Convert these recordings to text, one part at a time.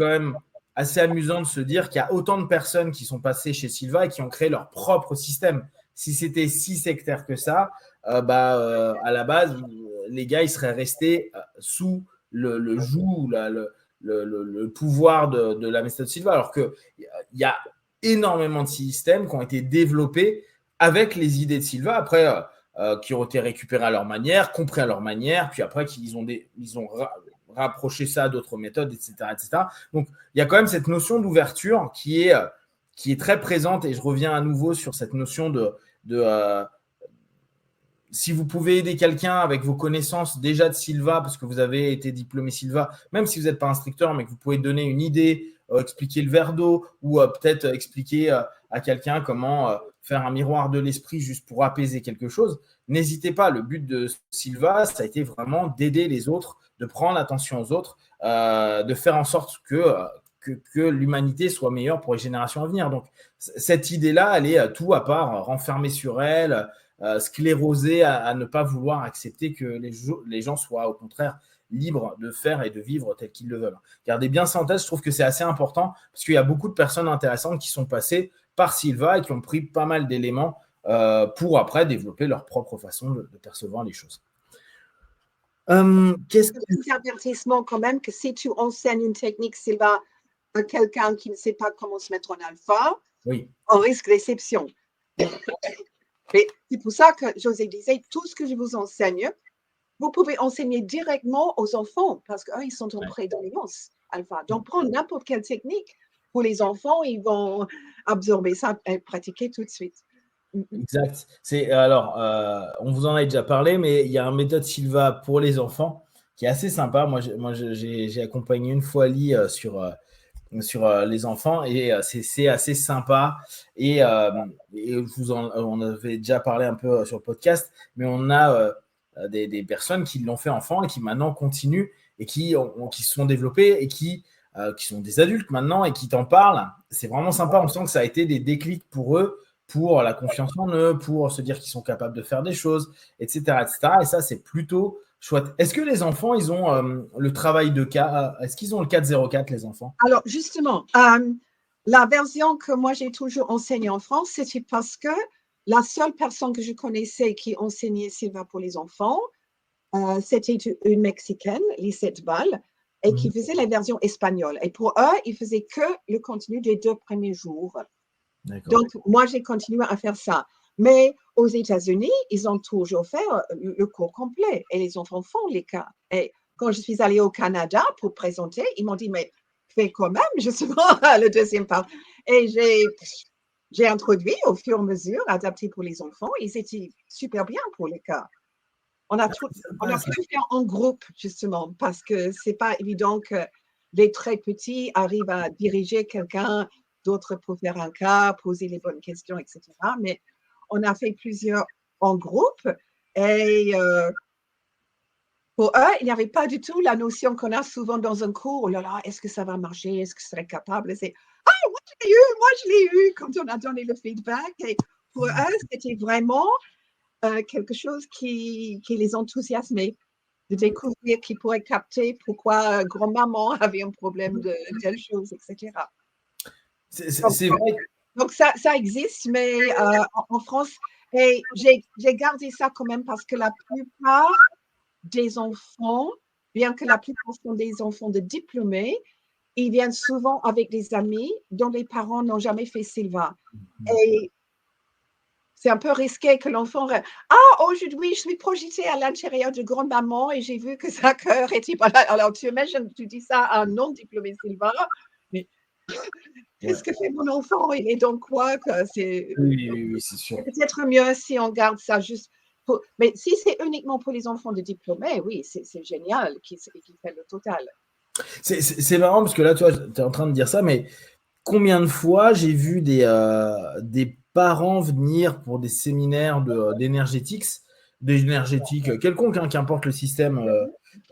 quand même assez amusant de se dire qu'il y a autant de personnes qui sont passées chez Silva et qui ont créé leur propre système. Si c'était si sectaire que ça, à la base, les gars, ils seraient restés sous le joug, le pouvoir de la méthode Silva, alors qu'il y a énormément de systèmes qui ont été développés avec les idées de Silva, après, qui ont été récupérés à leur manière, compris à leur manière, puis après, ils ont rapproché ça à d'autres méthodes, etc., etc. Donc, il y a quand même cette notion d'ouverture qui est très présente, et je reviens à nouveau sur cette notion de si vous pouvez aider quelqu'un avec vos connaissances déjà de Silva, parce que vous avez été diplômé Silva, même si vous n'êtes pas instructeur, mais que vous pouvez donner une idée, expliquer le verre d'eau, ou peut-être expliquer à quelqu'un comment faire un miroir de l'esprit juste pour apaiser quelque chose, n'hésitez pas. Le but de Silva, ça a été vraiment d'aider les autres, de prendre attention aux autres, de faire en sorte que l'humanité soit meilleure pour les générations à venir. Donc, cette idée-là, elle est tout à part, renfermée sur elle, sclérosée à ne pas vouloir accepter que les gens soient au contraire libres de faire et de vivre tel qu'ils le veulent. Gardez bien ça en tête, je trouve que c'est assez important parce qu'il y a beaucoup de personnes intéressantes qui sont passées par Silva et qui ont pris pas mal d'éléments pour après développer leur propre façon de percevoir les choses. Qu'est-ce que... avertissement quand même que si tu enseignes une technique Silva à quelqu'un qui ne sait pas comment se mettre en alpha, oui, on risque l'exception. Mais c'est pour ça que José disait, tout ce que je vous enseigne, vous pouvez enseigner directement aux enfants parce qu'eux, ils sont en prédominance alpha. Donc, prendre n'importe quelle technique pour les enfants, ils vont absorber ça et pratiquer tout de suite. Exact. Alors, on vous en a déjà parlé, mais il y a une méthode Silva pour les enfants qui est assez sympa. Moi, j'ai accompagné une fois Lee sur les enfants et c'est assez sympa. Et on avait déjà parlé un peu sur le podcast, mais on a des personnes qui l'ont fait enfant et qui maintenant continuent et qui se sont développées et qui sont des adultes maintenant et qui t'en parlent. C'est vraiment sympa. On sent que ça a été des déclics pour eux, pour la confiance en eux, pour se dire qu'ils sont capables de faire des choses, etc., etc. Et ça, c'est plutôt chouette. Est-ce que les enfants, ils ont le travail de cas? Est-ce qu'ils ont le 404, les enfants? Alors, justement, la version que moi, j'ai toujours enseignée en France, c'était parce que la seule personne que je connaissais qui enseignait Silva pour les enfants, c'était une Mexicaine, Lisette Val, et qui faisait la version espagnole. Et pour eux, ils faisaient que le contenu des 2 premiers jours. Donc, moi, j'ai continué à faire ça. Mais aux États-Unis, ils ont toujours fait le cours complet et les enfants font les cas. Et quand je suis allée au Canada pour présenter, ils m'ont dit, mais fais quand même, justement, le deuxième part. Et j'ai introduit au fur et à mesure, adapté pour les enfants. Ils étaient super bien pour les cas. On a pu faire en groupe, justement, parce que ce n'est pas évident que les très petits arrivent à diriger quelqu'un d'autre pour faire un cas, poser les bonnes questions, etc. Mais on a fait plusieurs en groupe et pour eux, il n'y avait pas du tout la notion qu'on a souvent dans un cours. Oh là là, est-ce que ça va marcher? Est-ce que je serai capable? C'est moi je l'ai eu quand on a donné le feedback. Et pour eux, c'était vraiment quelque chose qui les enthousiasmait de découvrir qu'ils pourraient capter pourquoi grand-maman avait un problème de telle chose, etc. C'est vrai. Donc, ça existe, mais en France, et j'ai gardé ça quand même parce que la plupart des enfants, bien que la plupart sont des enfants de diplômés, ils viennent souvent avec des amis dont les parents n'ont jamais fait Silva. Et c'est un peu risqué que l'enfant aujourd'hui, je suis projetée à l'intérieur de grand-maman et j'ai vu que sa cœur était pas là. Alors, tu imagines, tu dis ça à un non-diplômé Silva, mais qu'est-ce que fait mon enfant? Il est donc quoi que Oui, c'est sûr. C'est peut-être mieux si on garde ça juste pour... Mais si c'est uniquement pour les enfants de diplômés, oui, c'est génial qui fait le total. C'est marrant parce que là, tu vois, tu es en train de dire ça, mais combien de fois j'ai vu des parents venir pour des séminaires d'énergétique, quelconque, hein, qu'importe le système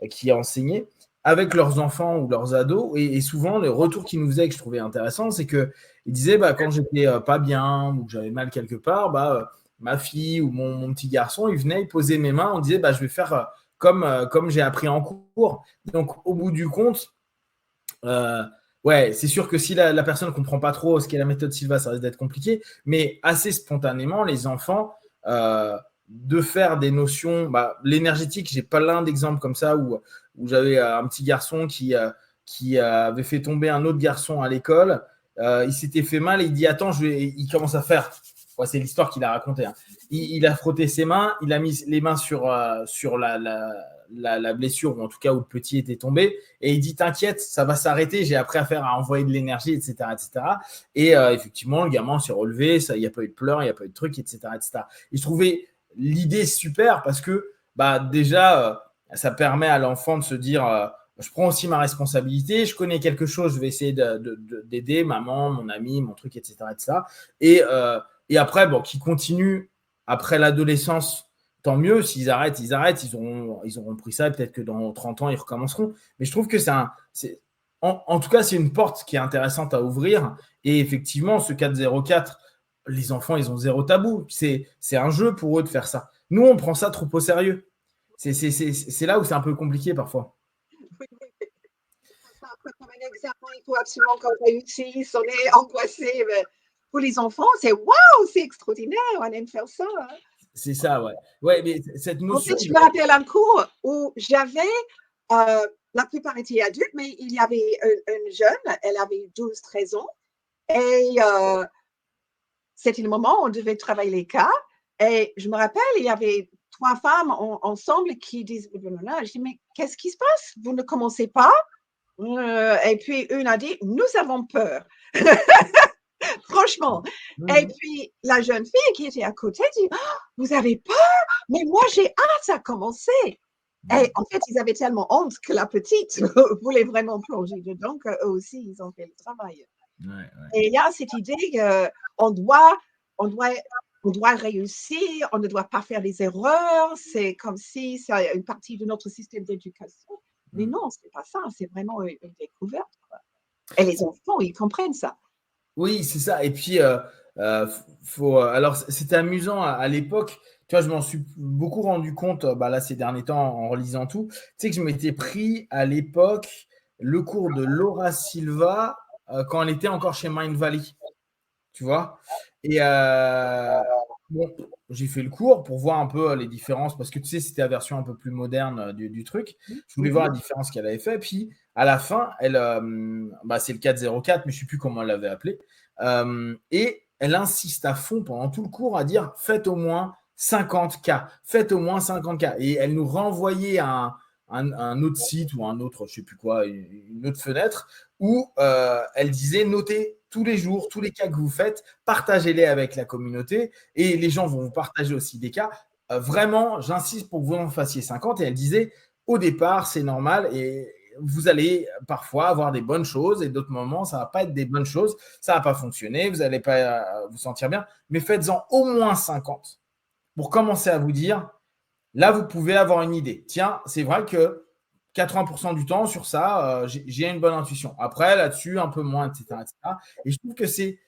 qui est enseigné, avec leurs enfants ou leurs ados. Et souvent, le retour qu'ils nous faisaient, que je trouvais intéressant, c'est qu'ils disaient, quand j'étais pas bien ou que j'avais mal quelque part, ma fille ou mon petit garçon, il venait, il posait mes mains, on disait, je vais faire comme j'ai appris en cours. Donc, au bout du compte, Ouais, c'est sûr que si la personne ne comprend pas trop ce qu'est la méthode Silva, ça risque d'être compliqué. Mais assez spontanément, les enfants, de faire des notions, l'énergétique, j'ai plein d'exemples comme ça où j'avais un petit garçon qui avait fait tomber un autre garçon à l'école. Il s'était fait mal et il dit attends, il commence à faire. Ouais, c'est l'histoire qu'il a racontée. Hein. Il a frotté ses mains, il a mis les mains sur la blessure, ou en tout cas où le petit était tombé, et il dit t'inquiète, ça va s'arrêter, j'ai appris à faire à envoyer de l'énergie, etc. etc. Et effectivement, le gamin s'est relevé, il n'y a pas eu de pleurs, il n'y a pas eu de trucs, etc. etc. Et je trouvais l'idée super parce que déjà, ça permet à l'enfant de se dire je prends aussi ma responsabilité, je connais quelque chose, je vais essayer d'aider maman, mon ami, mon truc, etc. etc. Et après, qui continue après l'adolescence, tant mieux. S'ils arrêtent, ils arrêtent. Ils auront pris ça et peut-être que dans 30 ans, ils recommenceront. Mais je trouve que en tout cas, c'est une porte qui est intéressante à ouvrir. Et effectivement, ce 4-0-4, les enfants, ils ont zéro tabou. C'est un jeu pour eux de faire ça. Nous, on prend ça trop au sérieux. C'est là où c'est un peu compliqué parfois. Oui, oui. Comme un examen, il faut absolument qu'on réussisse, on est angoissé. Mais pour les enfants, c'est waouh, c'est extraordinaire, on aime faire ça. Hein. C'est ça, ouais. Ouais, mais cette notion. En fait, je me rappelle un cours où j'avais, la plupart étaient adultes, mais il y avait une jeune, elle avait 12-13 ans, et c'était le moment où on devait travailler les cas. Et je me rappelle, il y avait 3 femmes ensemble qui disent, je dis, mais qu'est-ce qui se passe? Vous ne commencez pas? Et puis, une a dit, nous avons peur. Franchement. Et puis, la jeune fille qui était à côté dit, oh, vous avez peur? Mais moi, j'ai hâte à commencer. Et en fait, ils avaient tellement honte que la petite voulait vraiment plonger dedans qu'eux aussi, ils ont fait le travail. Ouais, ouais. Et il y a cette idée qu'on doit réussir, on ne doit pas faire des erreurs. C'est comme si c'est une partie de notre système d'éducation. Mais non, ce n'est pas ça. C'est vraiment une découverte. Quoi. Et les enfants, ils comprennent ça. Oui, c'est ça. Et puis, alors, c'était amusant à l'époque. Tu vois, je m'en suis beaucoup rendu compte là, ces derniers temps en relisant tout. Tu sais que je m'étais pris à l'époque le cours de Laura Silva quand elle était encore chez Mind Valley. Tu vois? Et j'ai fait le cours pour voir un peu les différences parce que tu sais, c'était la version un peu plus moderne du truc. Je voulais voir la différence qu'elle avait fait. Puis à la fin, c'est le 404, mais je ne sais plus comment elle l'avait appelé. Et elle insiste à fond pendant tout le cours à dire faites au moins 50 cas, faites au moins 50 cas. Et elle nous renvoyait à un autre site ou un autre, je ne sais plus quoi, une autre fenêtre où elle disait notez tous les jours, tous les cas que vous faites, partagez-les avec la communauté et les gens vont vous partager aussi des cas. Vraiment, j'insiste pour que vous en fassiez 50. Et elle disait, au départ, c'est normal et vous allez parfois avoir des bonnes choses et d'autres moments, ça ne va pas être des bonnes choses, ça ne va pas fonctionner, vous n'allez pas vous sentir bien, mais faites-en au moins 50 pour commencer à vous dire, là, vous pouvez avoir une idée. Tiens, c'est vrai que 80% du temps sur ça, j'ai une bonne intuition. Après, là-dessus, un peu moins, etc., etc. Et je trouve que c'est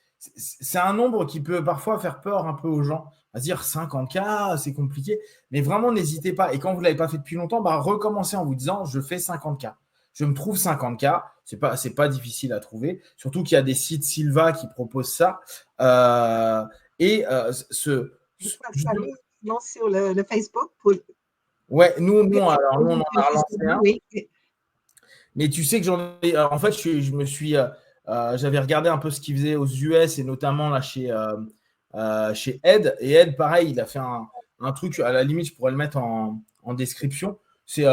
un nombre qui peut parfois faire peur un peu aux gens. À se dire 50K, c'est compliqué. Mais vraiment, n'hésitez pas. Et quand vous ne l'avez pas fait depuis longtemps, recommencez en vous disant je fais 50K. Je me trouve 50K. C'est pas difficile à trouver. Surtout qu'il y a des sites Silva qui proposent ça. Sur le Facebook pour. Ouais, nous, on en a relancé un. Oui. Mais tu sais que en fait, j'avais regardé un peu ce qu'il faisait aux US et notamment là chez Ed. Et Ed, pareil, il a fait un truc, à la limite, je pourrais le mettre en description. Si les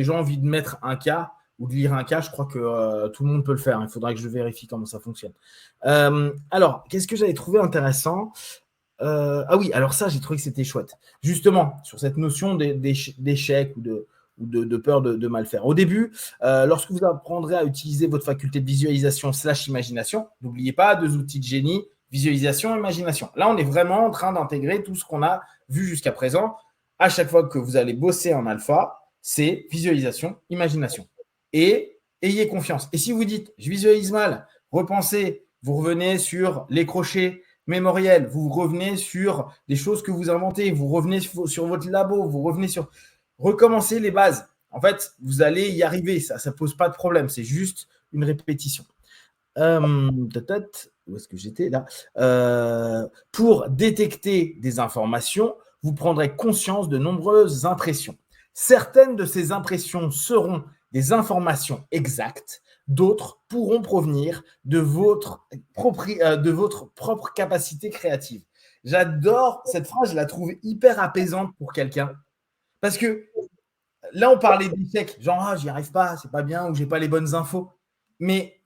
gens ont envie de mettre un cas ou de lire un cas, je crois que tout le monde peut le faire. Il faudra que je vérifie comment ça fonctionne. Alors, qu'est-ce que j'avais trouvé intéressant? Ah oui, alors ça, j'ai trouvé que c'était chouette. Justement, sur cette notion d'échec ou de peur de mal faire. Au début, lorsque vous apprendrez à utiliser votre faculté de visualisation / imagination, n'oubliez pas 2 outils de génie, visualisation, imagination. Là, on est vraiment en train d'intégrer tout ce qu'on a vu jusqu'à présent. À chaque fois que vous allez bosser en alpha, c'est visualisation, imagination. Et ayez confiance. Et si vous dites, je visualise mal, repensez, vous revenez sur les crochets mémoriels, vous revenez sur des choses que vous inventez, vous revenez sur votre labo, vous revenez sur… Recommencez les bases. En fait, vous allez y arriver. Ça ne pose pas de problème. C'est juste une répétition. Où est-ce que j'étais là? Pour détecter des informations, vous prendrez conscience de nombreuses impressions. Certaines de ces impressions seront des informations exactes, d'autres pourront provenir de votre propre capacité créative. J'adore cette phrase, je la trouve hyper apaisante pour quelqu'un. Parce que là, on parlait d'échecs, genre, j'y arrive pas, c'est pas bien, ou j'ai pas les bonnes infos. Mais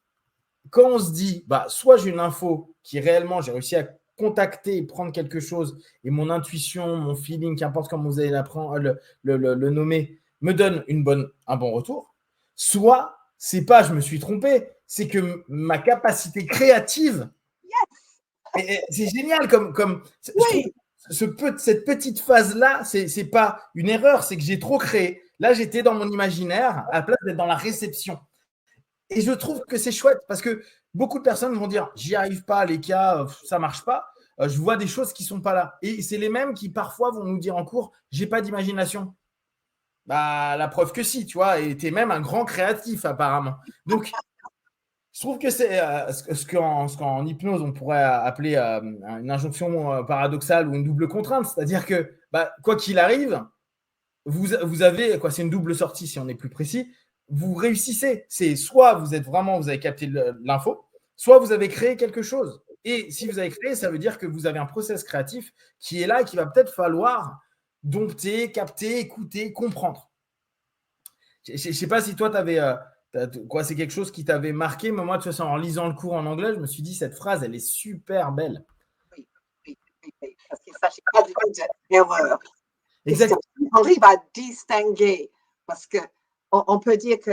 quand on se dit, soit j'ai une info qui réellement, j'ai réussi à contacter et prendre quelque chose, et mon intuition, mon feeling, qu'importe comment vous allez le nommer, me donne un bon retour, soit c'est pas je me suis trompé, c'est que ma capacité créative, c'est génial comme Oui. cette petite phase-là, c'est pas une erreur, c'est que j'ai trop créé. Là, j'étais dans mon imaginaire à la place d'être dans la réception. Et je trouve que c'est chouette parce que beaucoup de personnes vont dire j'y arrive pas, les cas, ça marche pas. Je vois des choses qui sont pas là. Et c'est les mêmes qui parfois vont nous dire en cours j'ai pas d'imagination. La preuve que si, tu vois, et tu es même un grand créatif apparemment. Donc, je trouve que c'est ce qu'en hypnose on pourrait appeler une injonction paradoxale ou une double contrainte. C'est-à-dire que quoi qu'il arrive, vous avez, c'est une double sortie si on est plus précis, vous réussissez. C'est soit vous avez capté l'info, soit vous avez créé quelque chose. Et si vous avez créé, ça veut dire que vous avez un process créatif qui est là et qui va peut-être falloir dompter, capter, écouter, comprendre. Je ne sais pas si toi, tu avais… c'est quelque chose qui t'avait marqué, mais moi, de toute façon, en lisant le cours en anglais, je me suis dit, cette phrase, elle est super belle. Oui. Parce qu'il ne s'agit pas d'erreur. Exactement. On arrive à distinguer, parce qu'on peut dire que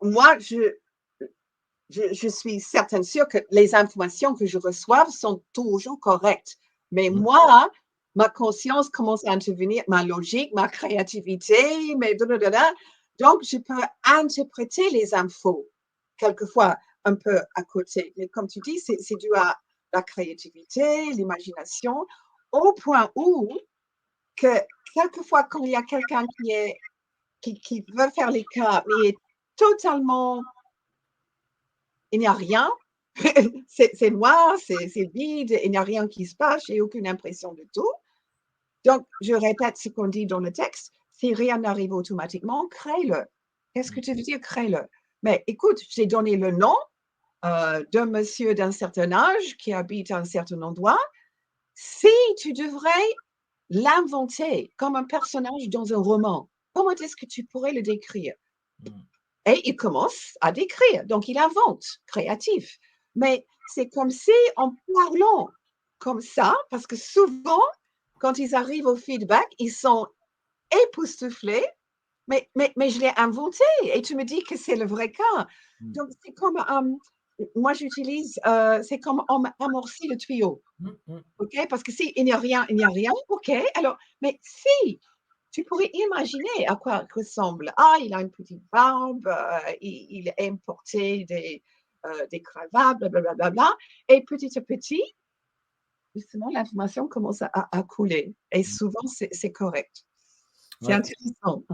moi, je suis certaine sûre que les informations que je reçois sont toujours correctes. Mais moi, ma conscience commence à intervenir, ma logique, ma créativité, donc je peux interpréter les infos, quelquefois un peu à côté. Mais comme tu dis, c'est dû à la créativité, l'imagination, au point où que quelquefois, quand il y a quelqu'un qui veut faire les cas, mais est totalement… Il n'y a rien, c'est noir, c'est vide, il n'y a rien qui se passe, j'ai aucune impression de tout. Donc, je répète ce qu'on dit dans le texte, si rien n'arrive automatiquement, crée-le. Qu'est-ce que tu veux dire, crée-le? Mais écoute, j'ai donné le nom d'un monsieur d'un certain âge qui habite à un certain endroit. Si tu devrais l'inventer comme un personnage dans un roman, comment est-ce que tu pourrais le décrire? Et il commence à décrire, donc il invente, créatif. Mais c'est comme si, en parlant comme ça, parce que souvent, quand ils arrivent au feedback, ils sont époustouflés, mais je l'ai inventé et tu me dis que c'est le vrai cas. Donc, c'est comme, moi j'utilise, c'est comme amorcer le tuyau. OK? Parce que s'il n'y a rien, il n'y a rien. OK, alors, mais si tu pourrais imaginer à quoi il ressemble. Ah, il a une petite barbe, il aime porter des cravates, blablabla. Et petit à petit, justement, l'information commence à couler. Et souvent, c'est correct. C'est intéressant.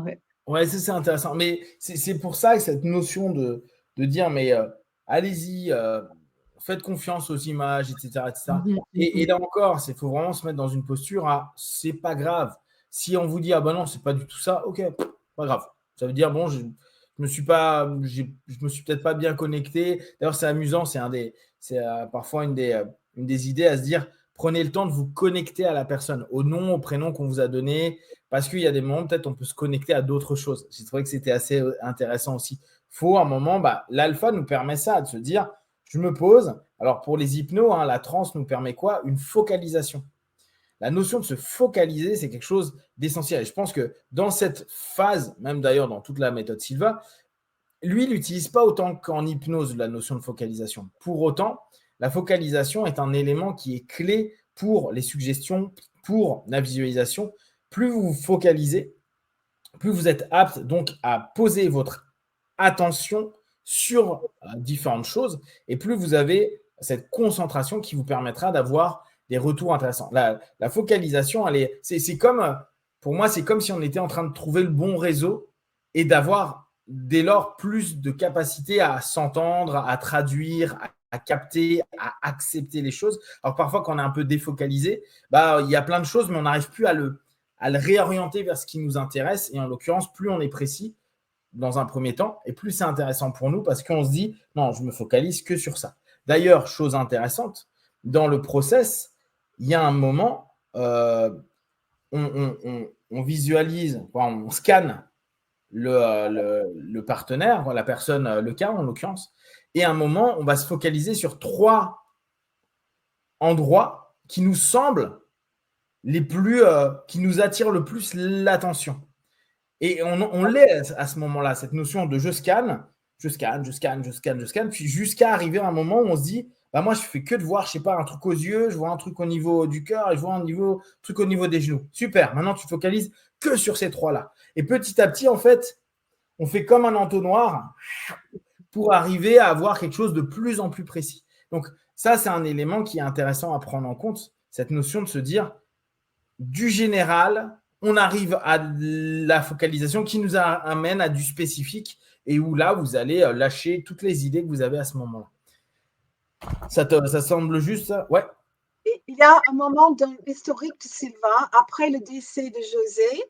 Ouais, c'est intéressant. Mais c'est pour ça que cette notion de dire, mais allez-y, faites confiance aux images, etc. Et là encore, il faut vraiment se mettre dans une posture à c'est pas grave. Si on vous dit, ah ben non, c'est pas du tout ça, ok, pas grave. Ça veut dire, bon, je me suis peut-être pas bien connecté. D'ailleurs, c'est amusant, c'est parfois une des idées à se dire, prenez le temps de vous connecter à la personne, au nom, au prénom qu'on vous a donné, parce qu'il y a des moments, peut-être, on peut se connecter à d'autres choses. J'ai trouvé que c'était assez intéressant aussi. Il faut un moment, l'alpha nous permet ça, de se dire, je me pose. Alors, pour les hypnos, la transe nous permet quoi? Une focalisation. La notion de se focaliser, c'est quelque chose d'essentiel. Et je pense que dans cette phase, même d'ailleurs dans toute la méthode Silva, lui, il n'utilise pas autant qu'en hypnose la notion de focalisation. Pour autant, la focalisation est un élément qui est clé pour les suggestions, pour la visualisation. Plus vous vous focalisez, plus vous êtes apte donc à poser votre attention sur différentes choses et plus vous avez cette concentration qui vous permettra d'avoir des retours intéressants. La focalisation, c'est comme, pour moi, c'est comme si on était en train de trouver le bon réseau et d'avoir dès lors plus de capacité à s'entendre, à traduire, à capter, à accepter les choses. Alors parfois, quand on est un peu défocalisé, il y a plein de choses, mais on n'arrive plus à le réorienter vers ce qui nous intéresse. Et en l'occurrence, plus on est précis dans un premier temps, et plus c'est intéressant pour nous parce qu'on se dit, non, je me focalise que sur ça. D'ailleurs, chose intéressante, dans le process, il y a un moment, on visualise, on scanne le partenaire, la personne, le cas en l'occurrence, et à un moment, on va se focaliser sur 3 endroits qui nous semblent les plus, qui nous attirent le plus l'attention. Et on l'est à ce moment-là, cette notion de je scanne, puis jusqu'à arriver à un moment où on se dit, moi, je fais que de voir, je sais pas, un truc aux yeux, je vois un truc au niveau du cœur et je vois un truc au niveau des genoux. Super, maintenant, tu focalises que sur ces 3-là. Et petit à petit, en fait, on fait comme un entonnoir pour arriver à avoir quelque chose de plus en plus précis. Donc, ça, c'est un élément qui est intéressant à prendre en compte, cette notion de se dire, du général, on arrive à la focalisation qui nous amène à du spécifique et où là, vous allez lâcher toutes les idées que vous avez à ce moment-là. Ça semble juste ça? Ouais. Il y a un moment dans l'historique de Sylvain, après le décès de José,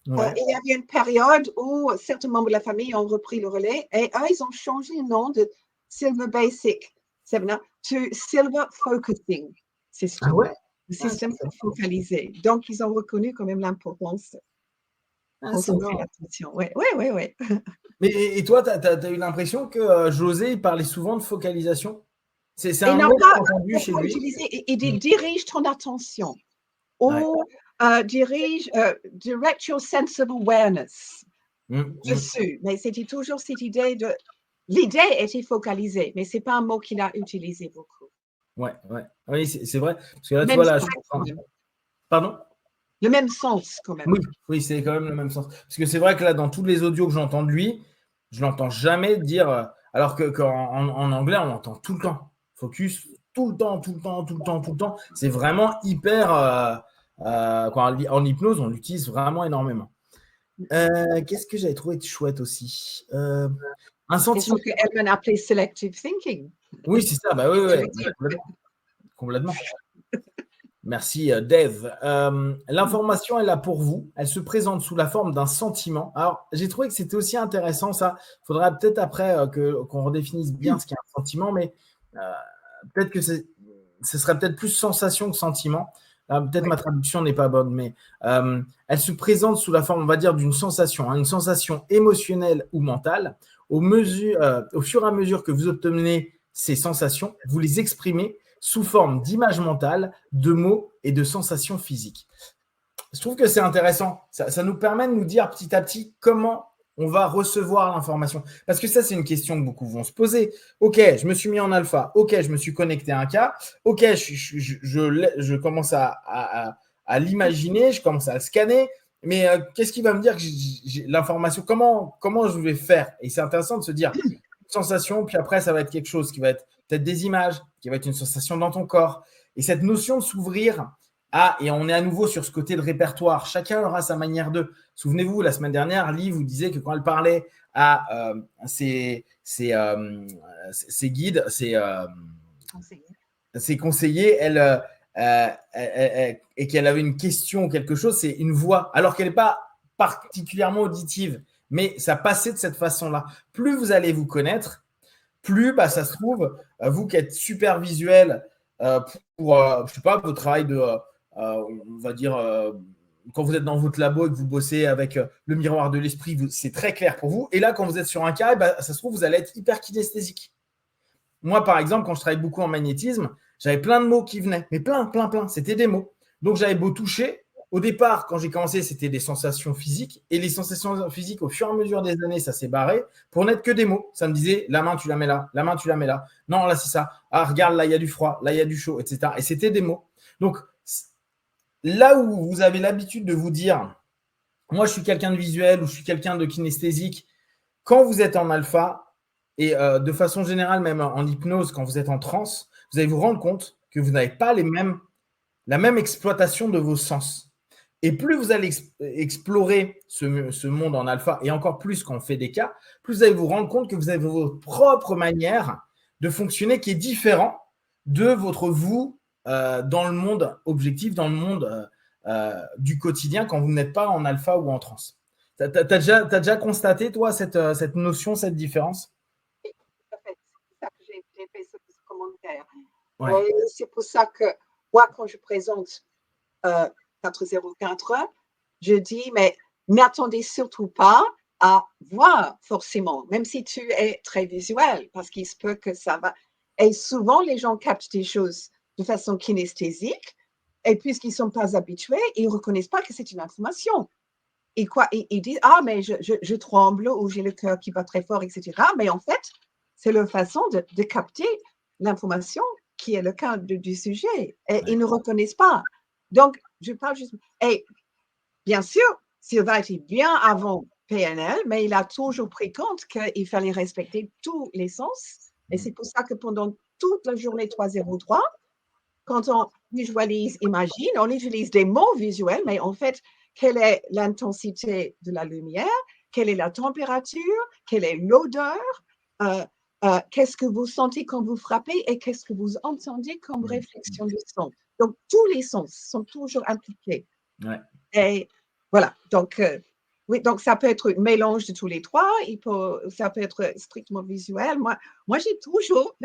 Ouais. il y avait une période où certains membres de la famille ont repris le relais et eux, ils ont changé le nom de Silver Basic to Silver Focusing System. Ah ouais? Le système focalisé. Donc, ils ont reconnu quand même l'importance. C'est marrant. Attention. Ouais. Mais et toi, tu as eu l'impression que José, il parlait souvent de focalisation? C'est un mot que j'ai entendu chez lui. Il dirige ton attention. Ou dirige, direct your sense of awareness dessus. Mais c'était toujours cette idée de... L'idée était focalisée, mais ce n'est pas un mot qu'il a utilisé beaucoup. Ouais. Oui, c'est vrai. Parce que là, même tu vois, là, pardon? Le même sens, quand même. Oui, c'est quand même le même sens. Parce que c'est vrai que là, dans tous les audios que j'entends de lui, je ne l'entends jamais dire, alors qu'en anglais, on l'entend tout le temps. Focus, tout le temps. C'est vraiment hyper... en hypnose, on l'utilise vraiment énormément. Qu'est-ce que j'avais trouvé de chouette aussi? Un sentiment. C'est ce que Edmund appelait selective thinking. Oui, c'est ça. Oui, complètement. Merci, Dave. L'information est là pour vous. Elle se présente sous la forme d'un sentiment. Alors, j'ai trouvé que c'était aussi intéressant, ça. Il faudra peut-être après qu'on redéfinisse bien ce qu'est un sentiment, mais peut-être que ce serait peut-être plus sensation que sentiment. Peut-être ma traduction n'est pas bonne, mais elle se présente sous la forme, on va dire, d'une sensation, une sensation émotionnelle ou mentale. Au fur et à mesure que vous obtenez ces sensations, vous les exprimez sous forme d'images mentales, de mots et de sensations physiques. Je trouve que c'est intéressant. Ça nous permet de nous dire petit à petit comment on va recevoir l'information. Parce que ça, c'est une question que beaucoup vont se poser. Ok, je me suis mis en alpha. Ok, je me suis connecté à un cas. Ok, je commence à l'imaginer, je commence à le scanner. Mais qu'est-ce qui va me dire que j'ai l'information? Comment je vais faire? Et c'est intéressant de se dire une sensation, puis après, ça va être quelque chose qui va être peut-être des images, qui va être une sensation dans ton corps. Et cette notion de s'ouvrir et on est à nouveau sur ce côté de répertoire. Chacun aura sa manière de. Souvenez-vous, la semaine dernière, Lee vous disait que quand elle parlait à ses guides, ses conseillers, et qu'elle avait une question ou quelque chose, c'est une voix, alors qu'elle n'est pas particulièrement auditive, mais ça passait de cette façon-là. Plus vous allez vous connaître, plus ça se trouve, vous qui êtes super visuel pour, je sais pas, votre travail de, on va dire, quand vous êtes dans votre labo et que vous bossez avec le miroir de l'esprit, c'est très clair pour vous. Et là, quand vous êtes sur un cas, ça se trouve, vous allez être hyper kinesthésique. Moi, par exemple, quand je travaille beaucoup en magnétisme, j'avais plein de mots qui venaient, mais plein. C'était des mots. Donc, j'avais beau toucher. Au départ, quand j'ai commencé, c'était des sensations physiques. Et les sensations physiques, au fur et à mesure des années, ça s'est barré pour n'être que des mots. Ça me disait, la main, tu la mets là. La main, tu la mets là. Non, là, c'est ça. Ah, regarde, là, il y a du froid. Là, il y a du chaud, etc. Et c'était des mots. Donc, là où vous avez l'habitude de vous dire, moi, je suis quelqu'un de visuel ou je suis quelqu'un de kinesthésique, quand vous êtes en alpha, et de façon générale, même en hypnose, quand vous êtes en transe, vous allez vous rendre compte que vous n'avez pas la même exploitation de vos sens. Et plus vous allez explorer ce monde en alpha, et encore plus quand on fait des cas, plus vous allez vous rendre compte que vous avez votre propre manière de fonctionner qui est différent de votre vous dans le monde objectif, dans le monde du quotidien quand vous n'êtes pas en alpha ou en trans. Tu as déjà constaté, toi, cette notion, cette différence? C'est pour ça que j'ai fait ce commentaire. Ouais. C'est pour ça que moi, quand je présente 404, je dis, mais n'attendez surtout pas à voir forcément, même si tu es très visuel, parce qu'il se peut que ça va. Et souvent, les gens captent des choses de façon kinesthésique, et puisqu'ils ne sont pas habitués, ils ne reconnaissent pas que c'est une information. Et quoi, ils disent, ah, mais je tremble, ou j'ai le cœur qui bat très fort, etc. Mais en fait, c'est leur façon de capter l'information qui est le cas du sujet. Et ils ne reconnaissent pas. Donc, je parle juste. Et bien sûr, Sylvain était bien avant PNL, mais il a toujours pris compte qu'il fallait respecter tous les sens. Et c'est pour ça que pendant toute la journée 303, quand on visualise, imagine, on utilise des mots visuels, mais en fait, quelle est l'intensité de la lumière, quelle est la température, quelle est l'odeur, qu'est-ce que vous sentez quand vous frappez et qu'est-ce que vous entendez comme réflexion du son. Donc, tous les sens sont toujours impliqués. Ouais. Et voilà, donc, oui, donc ça peut être un mélange de tous les trois, ça peut être strictement visuel. Moi j'ai toujours,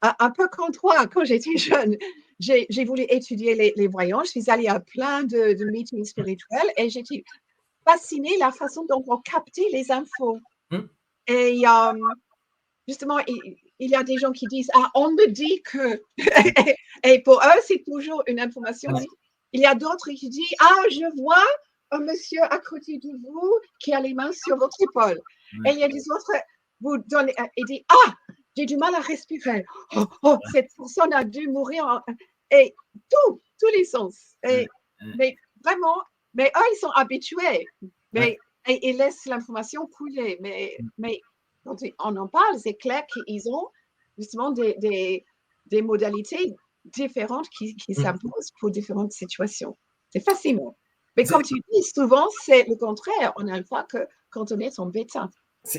un peu comme toi, quand j'étais jeune, j'ai voulu étudier les voyants. Je suis allée à plein de meetings spirituels et j'étais fascinée de la façon dont on captait les infos. Et justement, il y a des gens qui disent, ah, on me dit que, et pour eux, c'est toujours une information. Il y a d'autres qui disent, ah, je vois un monsieur à côté de vous qui a les mains sur votre épaule. Et il y a des autres, vous donnez, et dit, ah, j'ai du mal à respirer. Cette personne a dû mourir. Et tous les sens. Mais vraiment, mais eux, ils sont habitués. Mais et ils laissent l'information couler. Mais quand on en parle, c'est clair qu'ils ont justement des modalités différentes qui s'imposent pour différentes situations. C'est fascinant. Mais comme tu dis, souvent, c'est le contraire en alpha que quand on est en bêta.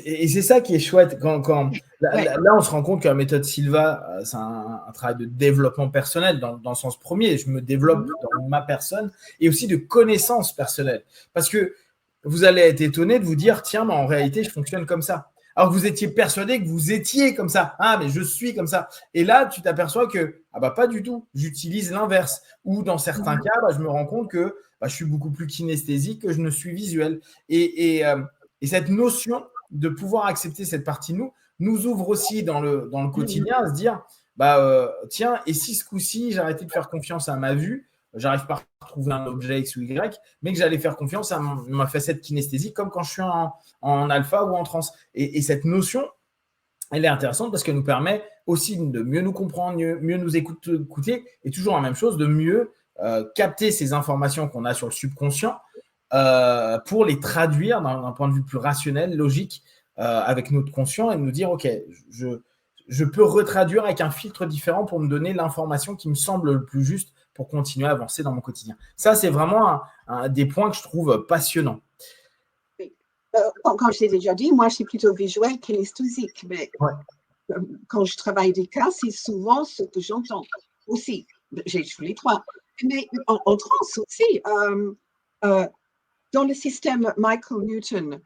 Et c'est ça qui est chouette. Là, on se rend compte que la méthode Silva, c'est un travail de développement personnel dans le sens premier. Je me développe dans ma personne et aussi de connaissances personnelles. Parce que vous allez être étonné de vous dire, tiens, mais en réalité, je fonctionne comme ça. Alors que vous étiez persuadé que vous étiez comme ça. Ah, mais je suis comme ça. Et là, tu t'aperçois que, ah bah pas du tout, j'utilise l'inverse. Ou dans certains cas, je me rends compte que je suis beaucoup plus kinesthésique que je ne suis visuel. Et cette notion de pouvoir accepter cette partie de nous ouvre aussi dans le quotidien à se dire, tiens, et si ce coup-ci, j'arrêtais de faire confiance à ma vue, j'arrive pas à retrouver un objet X ou Y, mais que j'allais faire confiance à ma facette kinesthésique comme quand je suis en alpha ou en trans. Et cette notion, elle est intéressante parce qu'elle nous permet aussi de mieux nous comprendre, mieux nous écouter et toujours la même chose, de mieux capter ces informations qu'on a sur le subconscient pour les traduire d'un point de vue plus rationnel, logique, avec notre conscient et nous dire, OK, je peux retraduire avec un filtre différent pour me donner l'information qui me semble le plus juste pour continuer à avancer dans mon quotidien. Ça, c'est vraiment un des points que je trouve passionnants. Comme je l'ai déjà dit, moi, je suis plutôt visuel kinesthésique, mais quand je travaille des cas, c'est souvent ce que j'entends aussi. J'ai tous les trois. Mais en trans aussi, dans le système Michael Newton,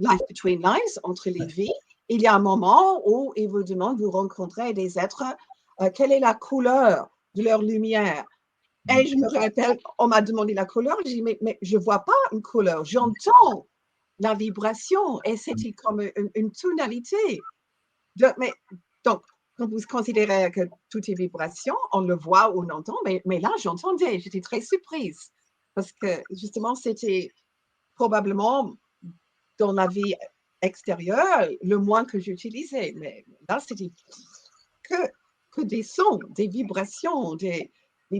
Life Between Lives, entre les vies, il y a un moment où il vous demande, vous rencontrez des êtres, quelle est la couleur de leur lumière? Et je me rappelle, on m'a demandé la couleur, j'ai dit, mais je ne vois pas une couleur, j'entends la vibration et c'était comme une tonalité. Donc, quand vous considérez que tout est vibration, on le voit ou on entend, mais là, j'entendais, j'étais très surprise parce que justement, c'était probablement dans la vie extérieure le moins que j'utilisais. Mais là, c'était que des sons, des vibrations, des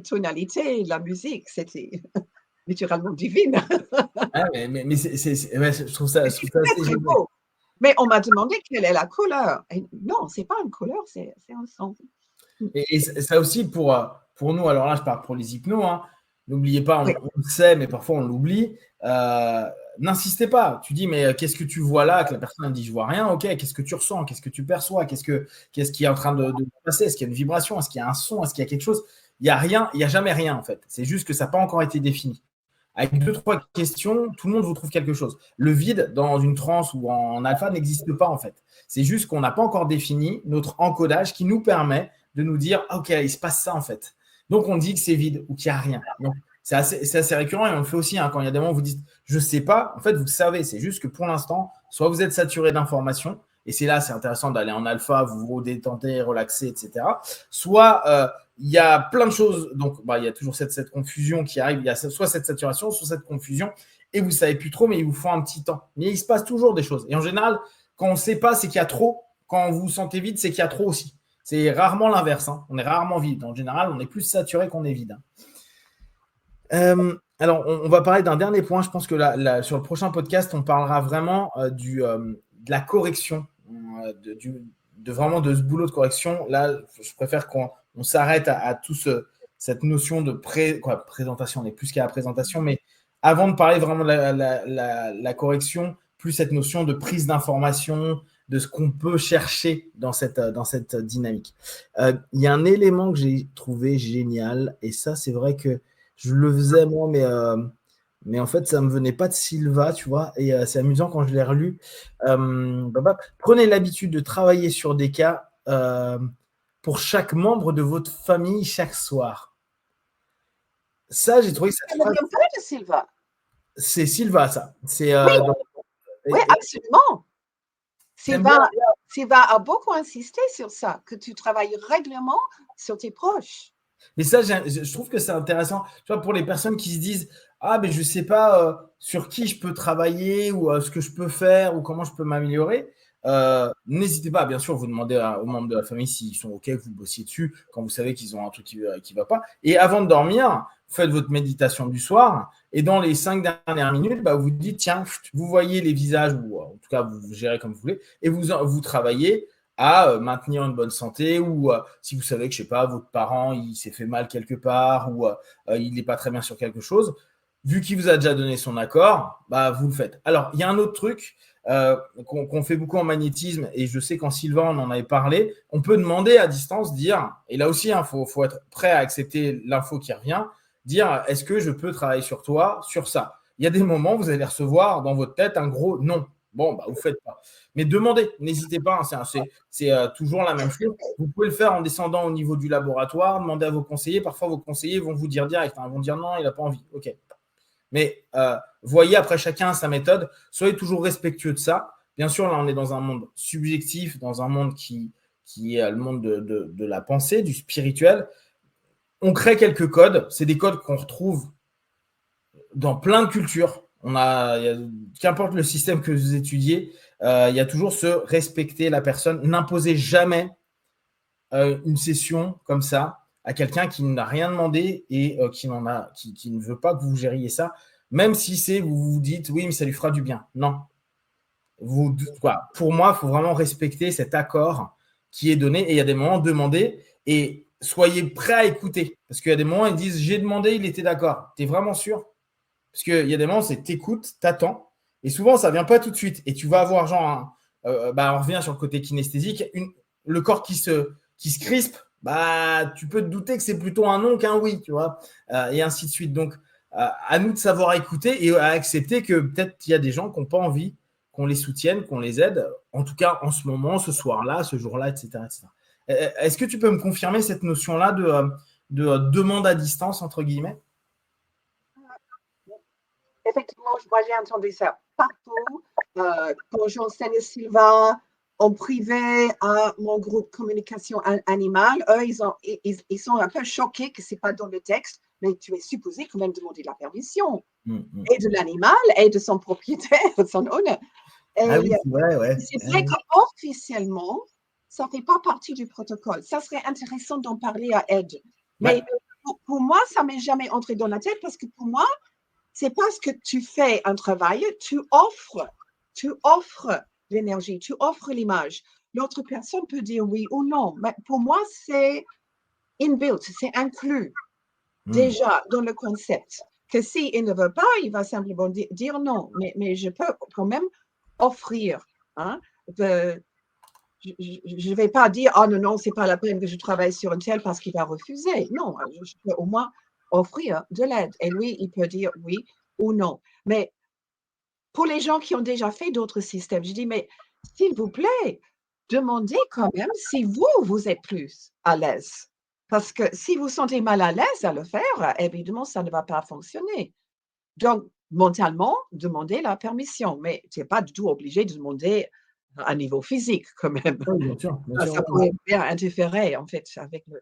tonalités, la musique, c'était littéralement divine. Mais je trouve ça assez beau. Mais on m'a demandé quelle est la couleur. Et non, ce n'est pas une couleur, c'est un son. Et ça aussi, pour nous, alors là, je parle pour les hypnos, n'oubliez pas, Oui. on le sait, mais parfois on l'oublie. N'insistez pas. Tu dis, mais qu'est-ce que tu vois là? Que la personne dit, je vois rien. Ok, qu'est-ce que tu ressens? Qu'est-ce que tu perçois? Qu'est-ce qui est en train de passer? Est-ce qu'il y a une vibration? Est-ce qu'il y a un son? Est-ce qu'il y a quelque chose? Il n'y a rien, il n'y a jamais rien en fait. C'est juste que ça n'a pas encore été défini. Avec 2-3 questions, tout le monde vous trouve quelque chose. Le vide dans une transe ou en alpha n'existe pas en fait. C'est juste qu'on n'a pas encore défini notre encodage qui nous permet de nous dire ok, il se passe ça en fait. Donc on dit que c'est vide ou qu'il n'y a rien. Donc c'est assez récurrent et on le fait aussi quand il y a des moments où vous dites je ne sais pas. En fait, vous le savez. C'est juste que pour l'instant, soit vous êtes saturé d'informations et c'est là, c'est intéressant d'aller en alpha, vous vous détendez, relaxer, etc. Soit il y a plein de choses. Donc, il y a toujours cette confusion qui arrive. Il y a soit cette saturation, soit cette confusion. Et vous ne savez plus trop, mais il vous faut un petit temps. Mais il se passe toujours des choses. Et en général, quand on ne sait pas, c'est qu'il y a trop. Quand vous vous sentez vide, c'est qu'il y a trop aussi. C'est rarement l'inverse. On est rarement vide. En général, on est plus saturé qu'on est vide. Alors, on va parler d'un dernier point. Je pense que sur le prochain podcast, on parlera vraiment de la correction, vraiment de ce boulot de correction. Là, je préfère qu'on s'arrête à tout cette notion de présentation. On est plus qu'à la présentation, mais avant de parler vraiment de la correction, plus cette notion de prise d'information, de ce qu'on peut chercher dans cette dynamique. Il y a un élément que j'ai trouvé génial, et ça, c'est vrai que je le faisais moi, mais en fait, ça ne me venait pas de Silva, tu vois, et c'est amusant quand je l'ai relu. Prenez l'habitude de travailler sur des cas pour chaque membre de votre famille chaque soir. Ça, j'ai trouvé que ça ne vient pas de Silva. C'est Silva, ça. Oui, absolument. Silva a beaucoup insisté sur ça, que tu travailles régulièrement sur tes proches. Mais ça, je trouve que c'est intéressant. Tu vois, pour les personnes qui se disent ah, mais je ne sais pas sur qui je peux travailler ou ce que je peux faire ou comment je peux m'améliorer. N'hésitez pas, bien sûr, vous demandez aux membres de la famille s'ils sont OK, que vous bossiez dessus quand vous savez qu'ils ont un truc qui ne va pas. Et avant de dormir, faites votre méditation du soir et dans les 5 dernières minutes, vous dites tiens, vous voyez les visages ou en tout cas, vous gérez comme vous voulez et vous travaillez à maintenir une bonne santé ou si vous savez que, je ne sais pas, votre parent, il s'est fait mal quelque part ou il n'est pas très bien sur quelque chose, vu qu'il vous a déjà donné son accord, vous le faites. Alors, il y a un autre truc qu'on fait beaucoup en magnétisme et je sais qu'en Sylvain, on en avait parlé, on peut demander à distance, dire, et là aussi, faut être prêt à accepter l'info qui revient, dire, est-ce que je peux travailler sur toi, sur ça? Il y a des moments, vous allez recevoir dans votre tête un gros non. Bon, vous ne faites pas. Mais demandez, n'hésitez pas, c'est toujours la même chose. Vous pouvez le faire en descendant au niveau du laboratoire, demandez à vos conseillers. Parfois, vos conseillers vont vous dire direct, ils vont dire non, il n'a pas envie. OK. Mais voyez, après chacun sa méthode. Soyez toujours respectueux de ça. Bien sûr, là, on est dans un monde subjectif, dans un monde qui est le monde de la pensée, du spirituel. On crée quelques codes. C'est des codes qu'on retrouve dans plein de cultures. Qu'importe le système que vous étudiez, il y a toujours ce respecter la personne. N'imposez jamais une session comme ça à quelqu'un qui n'a rien demandé et qui ne veut pas que vous gériez ça, même si vous vous dites oui, mais ça lui fera du bien. Non. Pour moi, il faut vraiment respecter cet accord qui est donné et il y a des moments demandés et soyez prêts à écouter parce qu'il y a des moments ils disent j'ai demandé, il était d'accord. Tu es vraiment sûr? Parce qu'il y a des moments, c'est t'écoutes, t'attends, et souvent, ça ne vient pas tout de suite. Et tu vas avoir on revient sur le côté kinesthésique, le corps qui se crispe, tu peux te douter que c'est plutôt un non qu'un oui, tu vois, et ainsi de suite. Donc, à nous de savoir écouter et à accepter que peut-être il y a des gens qui n'ont pas envie qu'on les soutienne, qu'on les aide, en tout cas en ce moment, ce soir-là, ce jour-là, etc., etc. Est-ce que tu peux me confirmer cette notion-là de demande à distance, entre guillemets? Effectivement, moi j'ai entendu ça partout. Quand j'enseigne Silva en privé à mon groupe communication animale, eux, ils sont un peu choqués que ce n'est pas dans le texte, mais tu es supposé quand même demander la permission et de l'animal et de son propriétaire, de son owner. Oui, ouais. C'est vrai qu'officiellement, ça ne fait pas partie du protocole. Ça serait intéressant d'en parler à Ed. Mais pour moi, ça ne m'est jamais entré dans la tête parce que pour moi, c'est parce que tu fais un travail, tu offres l'énergie, tu offres l'image. L'autre personne peut dire oui ou non. Mais pour moi, c'est inbuilt, c'est inclus. déjà dans le concept. Que s'il ne veut pas, il va simplement dire non. Mais je peux quand même offrir. Hein, je ne vais pas dire, oh non, c'est pas la peine que je travaille sur un tel parce qu'il va refuser. Non, je peux au moins offrir de l'aide. Et lui, il peut dire oui ou non. Mais pour les gens qui ont déjà fait d'autres systèmes, je dis, mais s'il vous plaît, demandez quand même si vous êtes plus à l'aise. Parce que si vous sentez mal à l'aise à le faire, évidemment, ça ne va pas fonctionner. Donc, mentalement, demandez la permission, mais tu n'es pas du tout obligé de demander à niveau physique quand même. Oui, bien sûr. Ça pourrait bien interférer en fait avec le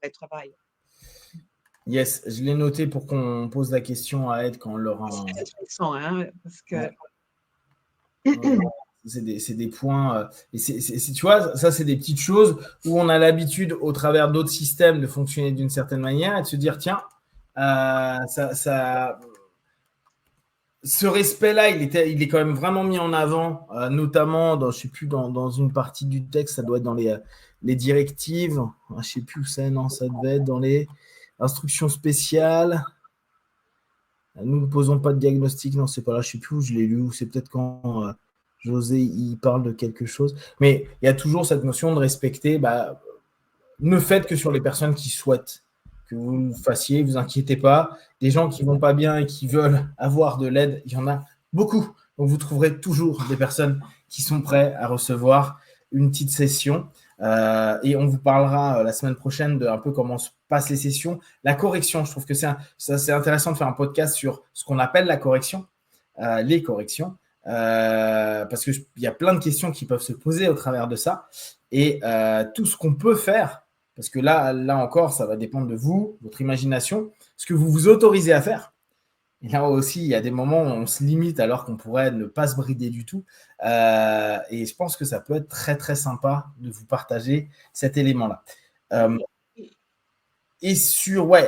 vrai travail. Yes, je l'ai noté pour qu'on pose la question à Ed quand on l'aura. C'est intéressant, hein, parce que. Ouais. C'est des points. Et tu vois, ça, c'est des petites choses où on a l'habitude, au travers d'autres systèmes, de fonctionner d'une certaine manière et de se dire tiens, ce respect-là, il est quand même vraiment mis en avant, notamment dans, je sais plus, dans une partie du texte, ça doit être dans les directives. Je ne sais plus où c'est, non, ça devait être dans les instructions spéciales. Nous ne posons pas de diagnostic, non, c'est pas là, je ne sais plus où je l'ai lu, ou c'est peut-être quand José il parle de quelque chose. Mais il y a toujours cette notion de respecter, ne faites que sur les personnes qui souhaitent que vous le fassiez, vous inquiétez pas. Des gens qui vont pas bien et qui veulent avoir de l'aide, il y en a beaucoup. Donc vous trouverez toujours des personnes qui sont prêtes à recevoir une petite session. Et on vous parlera la semaine prochaine de un peu comment se passent les sessions. La correction, je trouve que c'est intéressant de faire un podcast sur ce qu'on appelle la correction, les corrections, parce qu'il y a plein de questions qui peuvent se poser au travers de ça. Et tout ce qu'on peut faire, parce que là encore, ça va dépendre de vous, votre imagination, ce que vous vous autorisez à faire. Et là aussi, il y a des moments où on se limite alors qu'on pourrait ne pas se brider du tout. Et je pense que ça peut être très, très sympa de vous partager cet élément-là. Et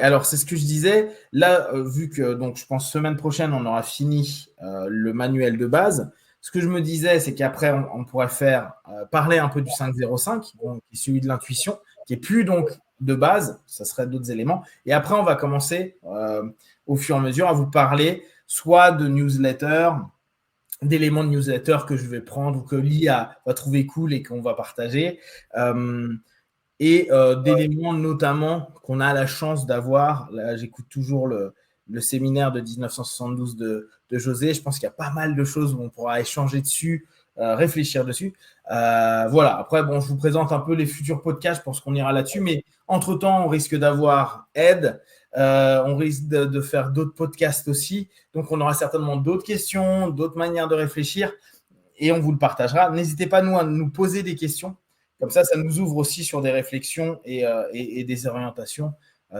alors c'est ce que je disais. Là, vu que donc, je pense semaine prochaine, on aura fini le manuel de base. Ce que je me disais, c'est qu'après, on pourrait faire parler un peu du 505, qui est celui de l'intuition, qui est plus donc de base, ça serait d'autres éléments. Et après, on va commencer au fur et à mesure à vous parler soit de newsletter, d'éléments de newsletter que je vais prendre ou que l'IA va trouver cool et qu'on va partager. Et d'éléments notamment qu'on a la chance d'avoir. Là, j'écoute toujours le séminaire de 1972 de José. Je pense qu'il y a pas mal de choses où on pourra échanger dessus, réfléchir dessus. Voilà. Après, bon, je vous présente un peu les futurs podcasts. Je pense qu'on ira là-dessus. Mais entre-temps, on risque d'avoir Ed. On risque de faire d'autres podcasts aussi. Donc, on aura certainement d'autres questions, d'autres manières de réfléchir. Et on vous le partagera. N'hésitez pas à nous poser des questions. Comme ça nous ouvre aussi sur des réflexions et des orientations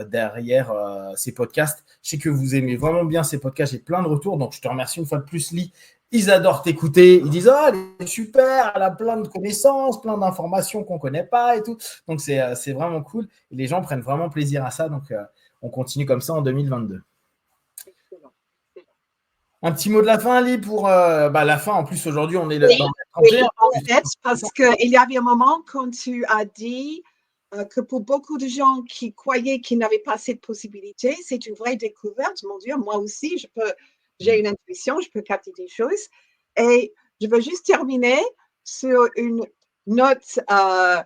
derrière ces podcasts. Je sais que vous aimez vraiment bien ces podcasts. J'ai plein de retours. Donc, je te remercie une fois de plus, Lee. Ils adorent t'écouter. Ils disent « Oh, elle est super, elle a plein de connaissances, plein d'informations qu'on ne connaît pas et tout. » Donc, c'est vraiment cool. Et les gens prennent vraiment plaisir à ça. Donc, on continue comme ça en 2022. Un petit mot de la fin, Ali, pour la fin. En plus, aujourd'hui, on est dans le 31. En fait, parce qu'il y avait un moment quand tu as dit que pour beaucoup de gens qui croyaient qu'ils n'avaient pas cette possibilité, c'est une vraie découverte. Mon Dieu, moi aussi, j'ai une intuition, je peux capter des choses. Et je veux juste terminer sur une note un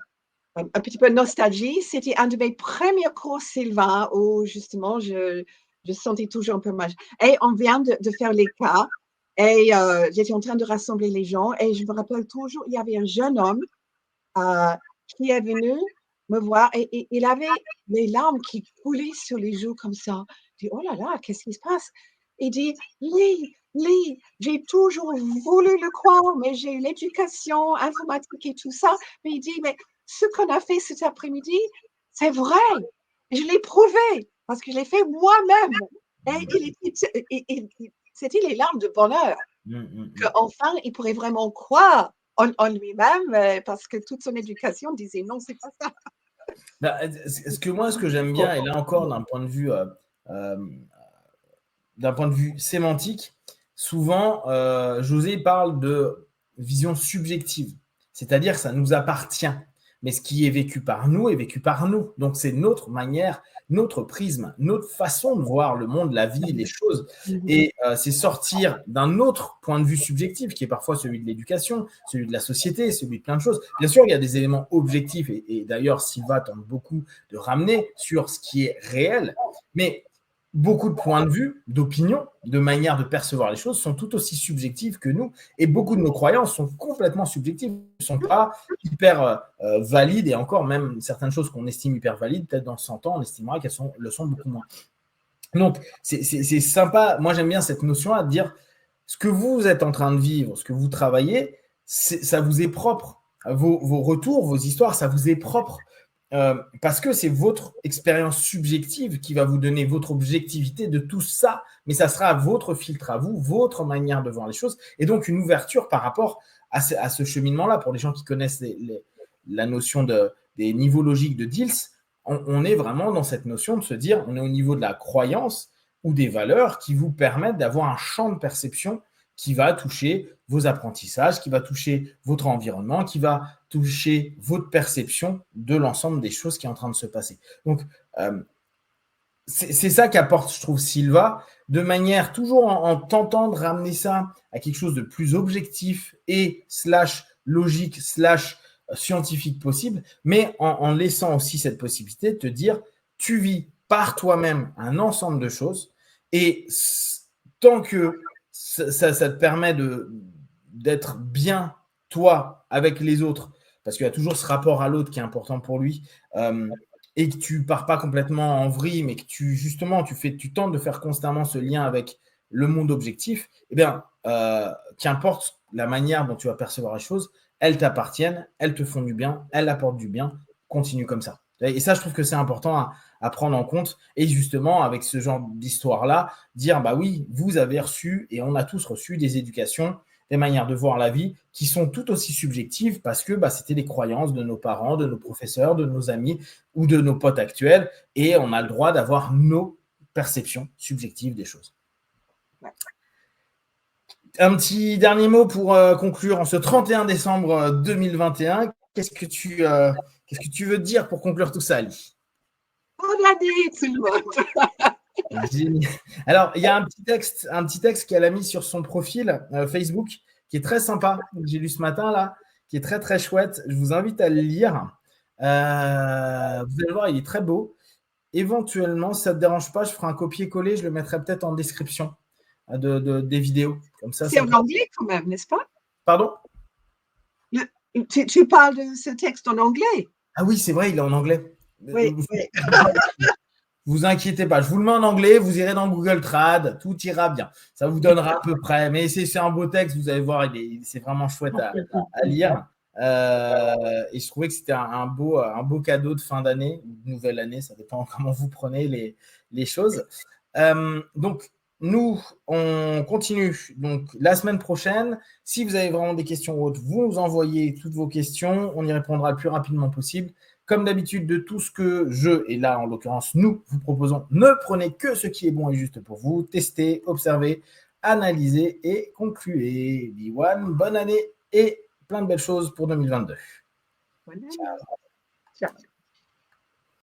petit peu nostalgie. C'était un de mes premiers cours, Sylvain, où justement, je sentais toujours un peu mal. Et on vient de faire les cas. Et j'étais en train de rassembler les gens. Et je me rappelle toujours, il y avait un jeune homme qui est venu me voir. Et il avait les larmes qui coulaient sur les joues comme ça. Je dis, oh là là, qu'est-ce qui se passe? Il dit, Lee, j'ai toujours voulu le croire, mais j'ai eu l'éducation informatique et tout ça. Mais il dit, mais ce qu'on a fait cet après-midi, c'est vrai. Je l'ai prouvé parce que je l'ai fait moi-même. Et c'était les larmes de bonheur. Qu'enfin, il pourrait vraiment croire en lui-même parce que toute son éducation disait non, c'est pas ça. Ce que j'aime bien, et là encore d'un point de vue sémantique, souvent, José parle de vision subjective, c'est-à-dire que ça nous appartient. mais ce qui est vécu par nous est vécu par nous. Donc, c'est notre manière, notre prisme, notre façon de voir le monde, la vie, les choses. Et c'est sortir d'un autre point de vue subjectif, qui est parfois celui de l'éducation, celui de la société, celui de plein de choses. Bien sûr, il y a des éléments objectifs, et d'ailleurs, Sylva tente beaucoup de ramener sur ce qui est réel, mais beaucoup de points de vue, d'opinion, de manière de percevoir les choses sont tout aussi subjectives que nous. Et beaucoup de nos croyances sont complètement subjectives, ne sont pas hyper valides. Et encore, même certaines choses qu'on estime hyper valides, peut-être dans 100 ans, on estimera qu'elles le sont beaucoup moins. Donc, c'est sympa. Moi, j'aime bien cette notion-là de dire ce que vous êtes en train de vivre, ce que vous travaillez, ça vous est propre. Vos retours, vos histoires, ça vous est propre. Parce que c'est votre expérience subjective qui va vous donner votre objectivité de tout ça, mais ça sera votre filtre à vous, votre manière de voir les choses, et donc une ouverture par rapport à ce cheminement-là. Pour les gens qui connaissent la notion des niveaux logiques de Diels, on est vraiment dans cette notion de se dire, on est au niveau de la croyance ou des valeurs qui vous permettent d'avoir un champ de perception qui va toucher vos apprentissages, qui va toucher votre environnement, qui va toucher votre perception de l'ensemble des choses qui est en train de se passer. Donc, c'est ça qu'apporte, je trouve, Sylva, de manière toujours en tentant de ramener ça à quelque chose de plus objectif et / logique / scientifique possible, mais en laissant aussi cette possibilité de te dire, tu vis par toi-même un ensemble de choses, et tant que ça te permet d'être bien, toi, avec les autres, parce qu'il y a toujours ce rapport à l'autre qui est important pour lui, et que tu ne pars pas complètement en vrille, mais que tu tentes de faire constamment ce lien avec le monde objectif, eh bien, qu'importe la manière dont tu vas percevoir les choses, elles t'appartiennent, elles te font du bien, elles apportent du bien, continue comme ça. Et ça, je trouve que c'est important à prendre en compte. Et justement, avec ce genre d'histoire-là, dire, bah oui, vous avez reçu, et on a tous reçu des éducations, des manières de voir la vie qui sont tout aussi subjectives parce que c'était des croyances de nos parents, de nos professeurs, de nos amis ou de nos potes actuels. Et on a le droit d'avoir nos perceptions subjectives des choses. Un petit dernier mot pour conclure en ce 31 décembre 2021. Qu'est-ce que tu veux dire pour conclure tout ça, Ali? Bonne année, tout le monde. Génial. Alors, il y a un petit texte qu'elle a mis sur son profil Facebook qui est très sympa, que j'ai lu ce matin là, qui est très très chouette. Je vous invite à le lire. Vous allez voir, il est très beau. Éventuellement, si ça ne te dérange pas, je ferai un copier-coller, je le mettrai peut-être en description des vidéos. Comme ça, c'est en anglais quand même, n'est-ce pas? Pardon? Tu parles de ce texte en anglais? Ah oui, c'est vrai, il est en anglais. Oui. Vous inquiétez pas, je vous le mets en anglais, vous irez dans Google Trad, tout ira bien. Ça vous donnera à peu près, mais c'est un beau texte, vous allez voir, c'est vraiment chouette à lire. Et je trouvais que c'était un beau cadeau de fin d'année, de nouvelle année, ça dépend comment vous prenez les choses. Donc, nous, on continue. Donc, la semaine prochaine, si vous avez vraiment des questions autres, vous nous envoyez toutes vos questions, on y répondra le plus rapidement possible. Comme d'habitude, de tout ce que et là, en l'occurrence, nous vous proposons, ne prenez que ce qui est bon et juste pour vous. Testez, observez, analysez et concluez. Biwan, bonne année et plein de belles choses pour 2022. Bonne année. Ciao.